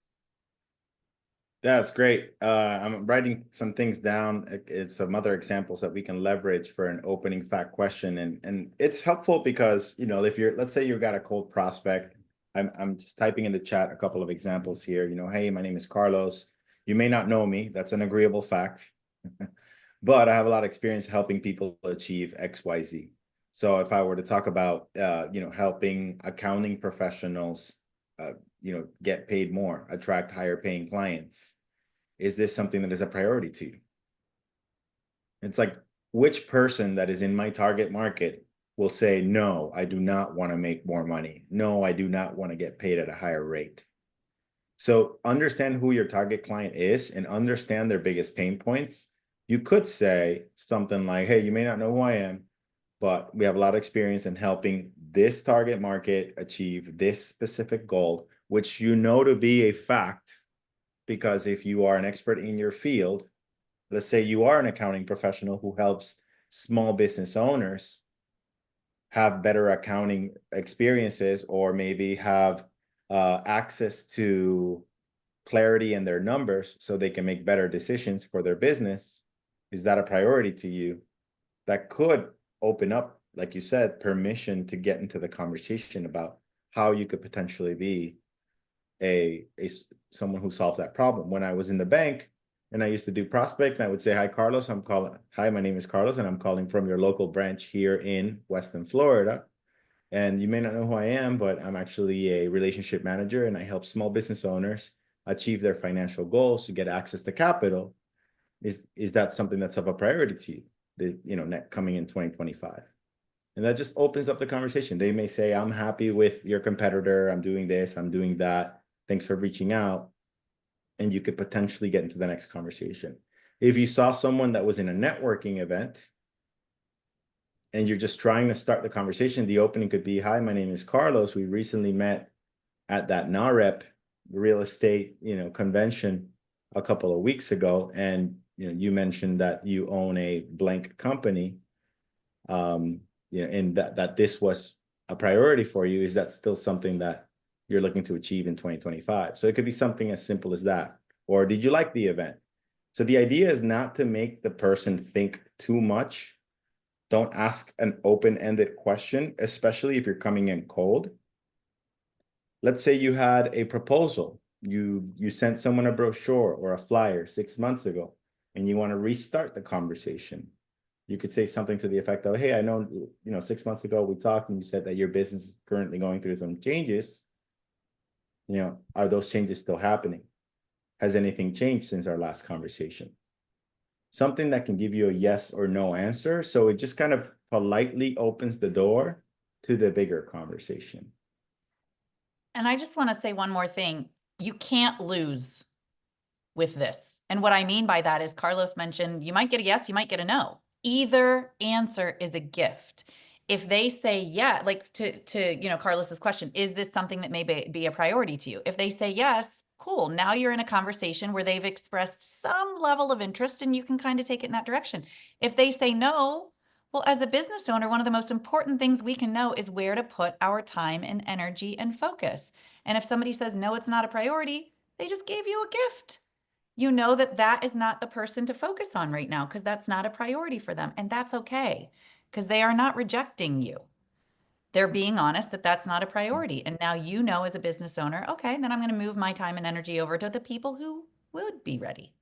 That's great. I'm writing some things down. It's some other examples that we can leverage for an opening fact question. And it's helpful because, if let's say you've got a cold prospect, I'm just typing in the chat a couple of examples here. Hey, my name is Carlos. You may not know me. That's an agreeable fact. But I have a lot of experience helping people achieve XYZ. So if I were to talk about, helping accounting professionals, get paid more, attract higher paying clients, is this something that is a priority to you? It's like, which person that is in my target market will say, no, I do not want to make more money. No, I do not want to get paid at a higher rate. So understand who your target client is and understand their biggest pain points. You could say something like, hey, you may not know who I am, but we have a lot of experience in helping this target market achieve this specific goal, which you know to be a fact, because if you are an expert in your field, let's say you are an accounting professional who helps small business owners have better accounting experiences, or maybe have access to clarity in their numbers so they can make better decisions for their business. Is that a priority to you? That could open up, like you said, permission to get into the conversation about how you could potentially be someone who solved that problem. When I was in the bank and I used to do prospect, and I would say, hi, Carlos, hi, my name is Carlos, and I'm calling from your local branch here in Weston, Florida. And you may not know who I am, but I'm actually a relationship manager, and I help small business owners achieve their financial goals to get access to capital. Is that something that's of a priority to you? Net coming in 2025. And that just opens up the conversation. They may say, I'm happy with your competitor. I'm doing this, I'm doing that. Thanks for reaching out. And you could potentially get into the next conversation. If you saw someone that was in a networking event and you're just trying to start the conversation, the opening could be, hi, my name is Carlos. We recently met at that NAREP real estate, convention a couple of weeks ago. And, you mentioned that you own a blank company, and that this was a priority for you. Is that still something that you're looking to achieve in 2025? So it could be something as simple as that. Or did you like the event? So the idea is not to make the person think too much. Don't ask an open-ended question, especially if you're coming in cold. Let's say you had a proposal. You sent someone a brochure or a flyer 6 months ago, and you want to restart the conversation. You could say something to the effect of, hey, I know, 6 months ago we talked and you said that your business is currently going through some changes. Are those changes still happening? Has anything changed since our last conversation? Something that can give you a yes or no answer. So it just kind of politely opens the door to the bigger conversation. And I just want to say one more thing. You can't lose with this. And what I mean by that is Carlos mentioned, you might get a yes, you might get a no. Either answer is a gift. If they say, yeah, like to Carlos's question, is this something that may be a priority to you? If they say yes, cool. Now you're in a conversation where they've expressed some level of interest and you can kind of take it in that direction. If they say no, well, as a business owner, one of the most important things we can know is where to put our time and energy and focus. And if somebody says, no, it's not a priority, they just gave you a gift. You know that that is not the person to focus on right now because that's not a priority for them. And that's okay because they are not rejecting you. They're being honest that that's not a priority. And now you know as a business owner, okay, then I'm going to move my time and energy over to the people who would be ready.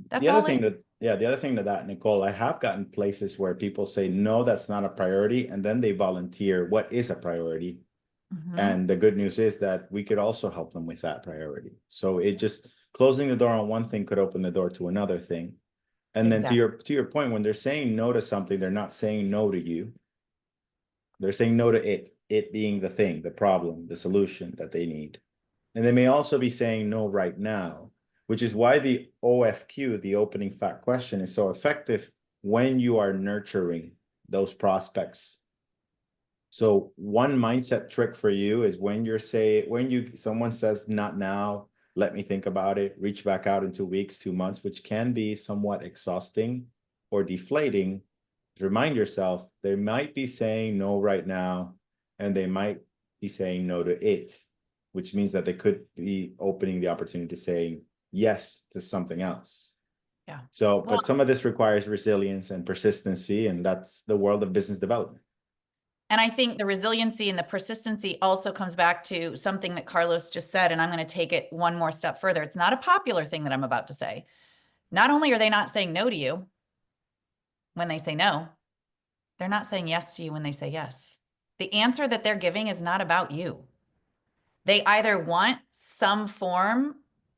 That's all it is. The other thing to that, Nicole, I have gotten places where people say, no, that's not a priority. And then they volunteer what is a priority. And the good news is that we could also help them with that priority. So it just closing the door on one thing could open the door to another thing. And then to your point, when they're saying no to something, they're not saying no to you. They're saying no to it being the thing, the problem, the solution that they need. And they may also be saying no right now, which is why the OFQ, the opening fact question, is so effective when you are nurturing those prospects. So one mindset trick for you is when someone says not now, let me think about it, reach back out in 2 weeks, 2 months, which can be somewhat exhausting or deflating. Remind yourself they might be saying no right now, and they might be saying no to it, which means that they could be opening the opportunity to say yes to something else. Yeah. So, but some of this requires resilience and persistency, and that's the world of business development. And I think the resiliency and the persistency also comes back to something that Carlos just said, and I'm going to take it one more step further. It's not a popular thing that I'm about to say. Not only are they not saying no to you when they say no, they're not saying yes to you when they say yes. The answer that they're giving is not about you. They either want some form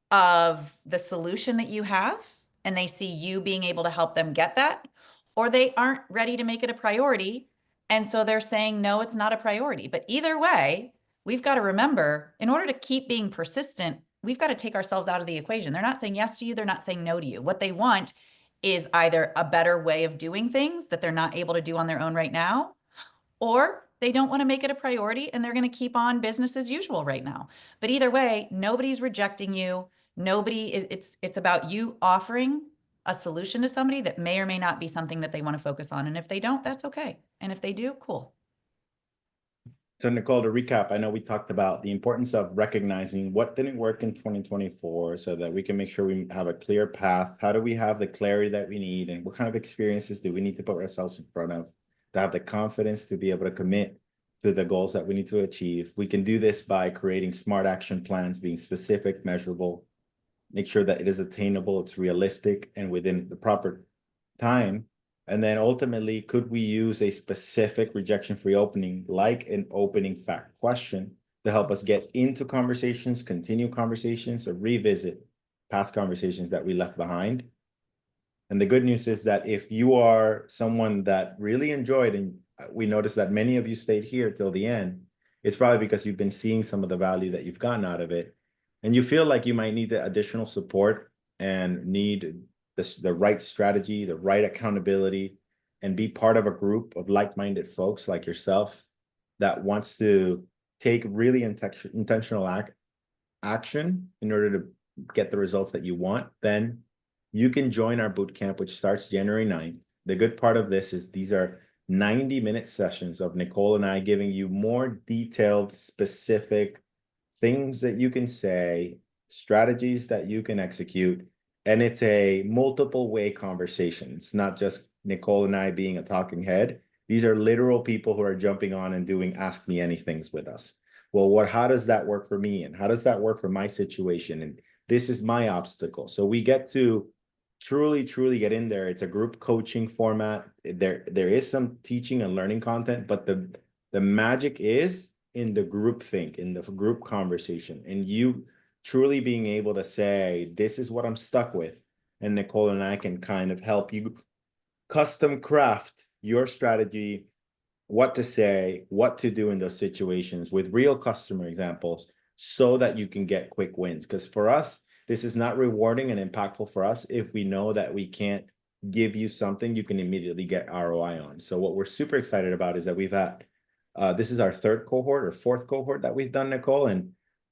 of the solution that you have, and they see you being able to help them get that, or they aren't ready to make it a priority. And so they're saying, no, it's not a priority. But either way, we've got to remember, in order to keep being persistent, we've got to take ourselves out of the equation. They're not saying yes to you. They're not saying no to you. What they want is either a better way of doing things that they're not able to do on their own right now, or they don't want to make it a priority and they're going to keep on business as usual right now. But either way, nobody's rejecting you. Nobody is, it's about you offering a solution to somebody that may or may not be something that they want to focus on. And if they don't, that's okay. And if they do, cool. So Nicole, to recap, I know we talked about the importance of recognizing what didn't work in 2024 so that we can make sure we have a clear path. How do we have the clarity that we need, and what kind of experiences do we need to put ourselves in front of to have the confidence to be able to commit to the goals that we need to achieve? We can do this by creating smart action plans, being specific, measurable, make sure that it is attainable, it's realistic, and within the proper time. And then ultimately, could we use a specific rejection-free opening, like an opening fact question, to help us get into conversations, continue conversations, or revisit past conversations that we left behind? And the good news is that if you are someone that really enjoyed, and we noticed that many of you stayed here till the end, it's probably because you've been seeing some of the value that you've gotten out of it. And you feel like you might need the additional support and need the right strategy, the right accountability, and be part of a group of like-minded folks like yourself that wants to take really intentional action in order to get the results that you want, then you can join our boot camp, which starts January 9th. The good part of this is these are 90-minute sessions of Nicole and I giving you more detailed, specific things that you can say, strategies that you can execute. And it's a multiple way conversation. It's not just Nicole and I being a talking head. These are literal people who are jumping on and doing Ask Me Anythings with us. Well, how does that work for me? And how does that work for my situation? And this is my obstacle. So we get to truly get in there. It's a group coaching format. There is some teaching and learning content, but the magic is in the group think, in the group conversation, and you truly being able to say, this is what I'm stuck with. And Nicole and I can kind of help you custom craft your strategy, what to say, what to do in those situations with real customer examples so that you can get quick wins. Because for us, this is not rewarding and impactful for us if we know that we can't give you something you can immediately get ROI on. So what we're super excited about is that we've had, this is our third cohort or fourth cohort that we've done, Nicole. And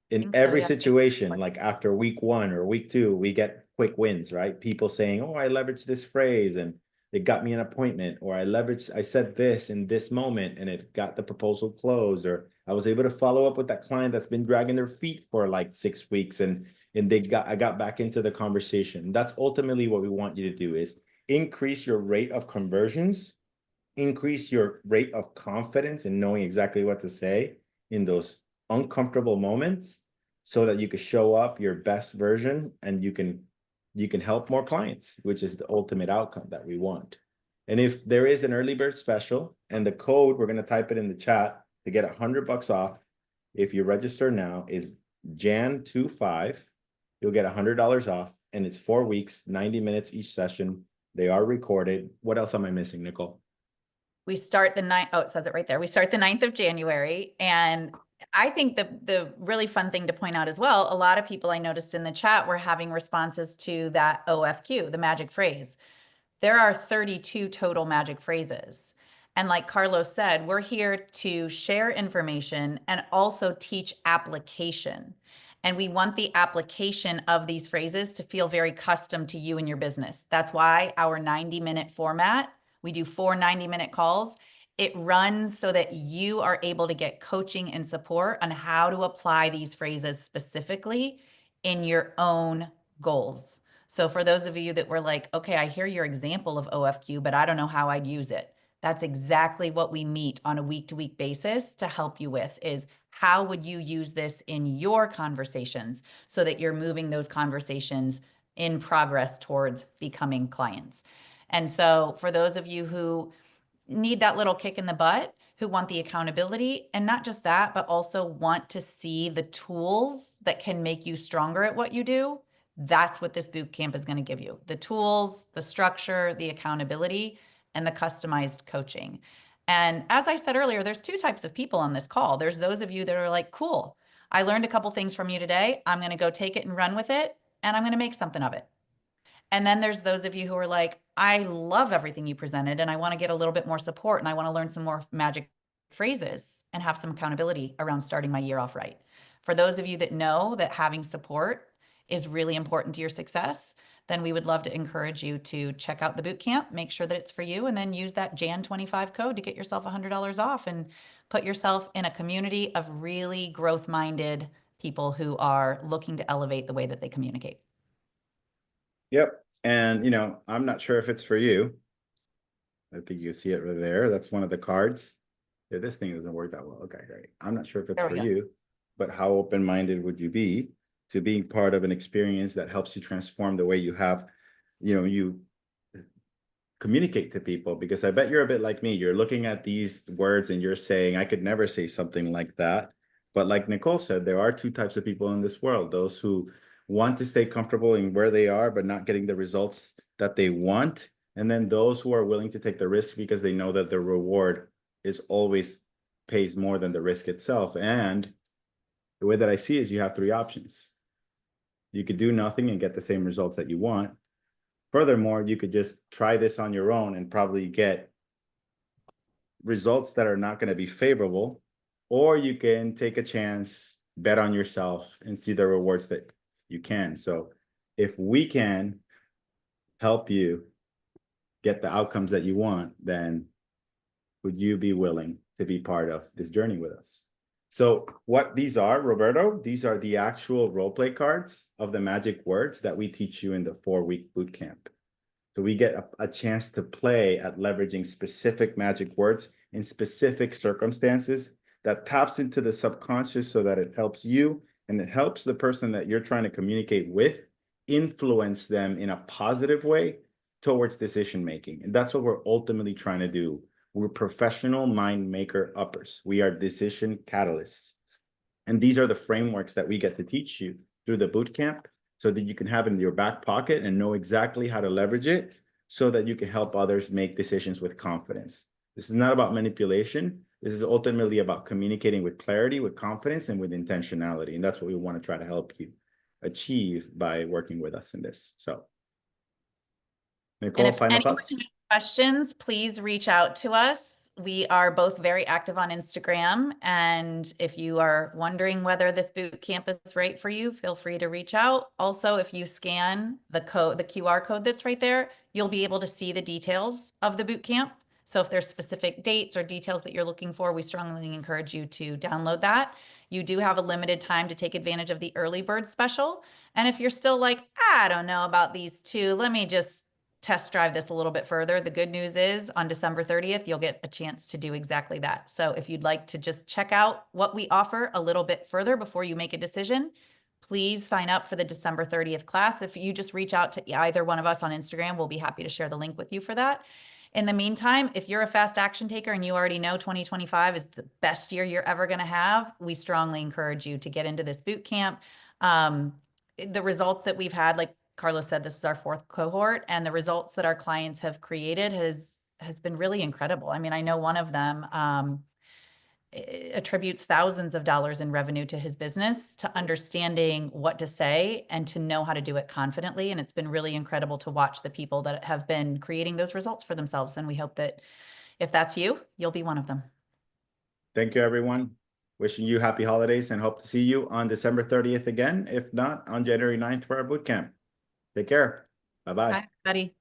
in every situation, like after week 1 or week 2, we get quick wins, right? People saying, oh, I leveraged this phrase and it got me an appointment, or I said this in this moment and it got the proposal closed, or I was able to follow up with that client that's been dragging their feet for like 6 weeks and I got back into the conversation. That's ultimately what we want you to do, is increase your rate of conversions, increase your rate of confidence in knowing exactly what to say in those uncomfortable moments so that you can show up your best version and you can help more clients, which is the ultimate outcome that we want. And if there is an early bird special, and the code, we're going to type it in the chat to get $100 off. If you register now, is Jan25, you'll get $100 off, and it's 4 weeks, 90 minutes each session. They are recorded. What else am I missing, Nicole? We start the 9th. Oh, it says it right there. We start the 9th of January. And I think the really fun thing to point out as well, a lot of people I noticed in the chat were having responses to that OFQ, the magic phrase. There are 32 total magic phrases. And like Carlos said, we're here to share information and also teach application. And we want the application of these phrases to feel very custom to you and your business. That's why our 90-minute format, we do 4 90-minute calls. It runs so that you are able to get coaching and support on how to apply these phrases specifically in your own goals. So for those of you that were like, okay, I hear your example of OFQ, but I don't know how I'd use it. That's exactly what we meet on a week-to-week basis to help you with, is how would you use this in your conversations so that you're moving those conversations in progress towards becoming clients. And so for those of you who need that little kick in the butt, who want the accountability, and not just that, but also want to see the tools that can make you stronger at what you do, that's what this boot camp is going to give you. The tools, the structure, the accountability, and the customized coaching. And as I said earlier, there's two types of people on this call. There's those of you that are like, cool, I learned a couple things from you today. I'm going to go take it and run with it, and I'm going to make something of it. And then there's those of you who are like, I love everything you presented, and I want to get a little bit more support, and I want to learn some more magic phrases and have some accountability around starting my year off right. For those of you that know that having support is really important to your success, then we would love to encourage you to check out the bootcamp, make sure that it's for you, and then use that Jan25 code to get yourself $100 off and put yourself in a community of really growth-minded people who are looking to elevate the way that they communicate. Yep. And, I'm not sure if it's for you. I think you see it right there. That's one of the cards. Yeah, this thing doesn't work that well. Okay, great. I'm not sure if it's for you, but how open-minded would you be to being part of an experience that helps you transform the way you have, you communicate to people? Because I bet you're a bit like me. You're looking at these words and you're saying, I could never say something like that. But like Nicole said, there are two types of people in this world: those who want to stay comfortable in where they are, but not getting the results that they want. And then those who are willing to take the risk because they know that the reward is always pays more than the risk itself. And the way that I see it is you have three options. You could do nothing and get the same results that you want. Furthermore, you could just try this on your own and probably get results that are not going to be favorable, or you can take a chance, bet on yourself, and see the rewards that you can. So if we can help you get the outcomes that you want, then would you be willing to be part of this journey with us? So what these are, Roberto, these are the actual role play cards of the magic words that we teach you in the 4-week boot camp. So we get a chance to play at leveraging specific magic words in specific circumstances that taps into the subconscious so that it helps you and it helps the person that you're trying to communicate with influence them in a positive way towards decision making. And that's what we're ultimately trying to do. We're professional mind maker uppers. We are decision catalysts. And these are the frameworks that we get to teach you through the boot camp so that you can have it in your back pocket and know exactly how to leverage it so that you can help others make decisions with confidence. This is not about manipulation. This is ultimately about communicating with clarity, with confidence, and with intentionality. And that's what we want to try to help you achieve by working with us in this. So, Nicole, final thoughts? Questions, please reach out to us. We are both very active on Instagram. And if you are wondering whether this boot camp is right for you, feel free to reach out. Also, if you scan the QR code that's right there, you'll be able to see the details of the boot camp. So if there's specific dates or details that you're looking for, we strongly encourage you to download that. You do have a limited time to take advantage of the early bird special. And if you're still like, I don't know about these two, let me just test drive this a little bit further. The good news is on December 30th, you'll get a chance to do exactly that. So if you'd like to just check out what we offer a little bit further before you make a decision, please sign up for the December 30th class. If you just reach out to either one of us on Instagram, we'll be happy to share the link with you for that. In the meantime, if you're a fast action taker and you already know 2025 is the best year you're ever going to have, we strongly encourage you to get into this boot camp. The results that we've had, like Carlos said, this is our 4th cohort, and the results that our clients have created has been really incredible. I mean, I know one of them attributes thousands of dollars in revenue to his business, to understanding what to say and to know how to do it confidently. And it's been really incredible to watch the people that have been creating those results for themselves. And we hope that if that's you, you'll be one of them. Thank you, everyone. Wishing you happy holidays and hope to see you on December 30th again, if not on January 9th for our boot camp. Take care. Bye-bye. Bye, everybody.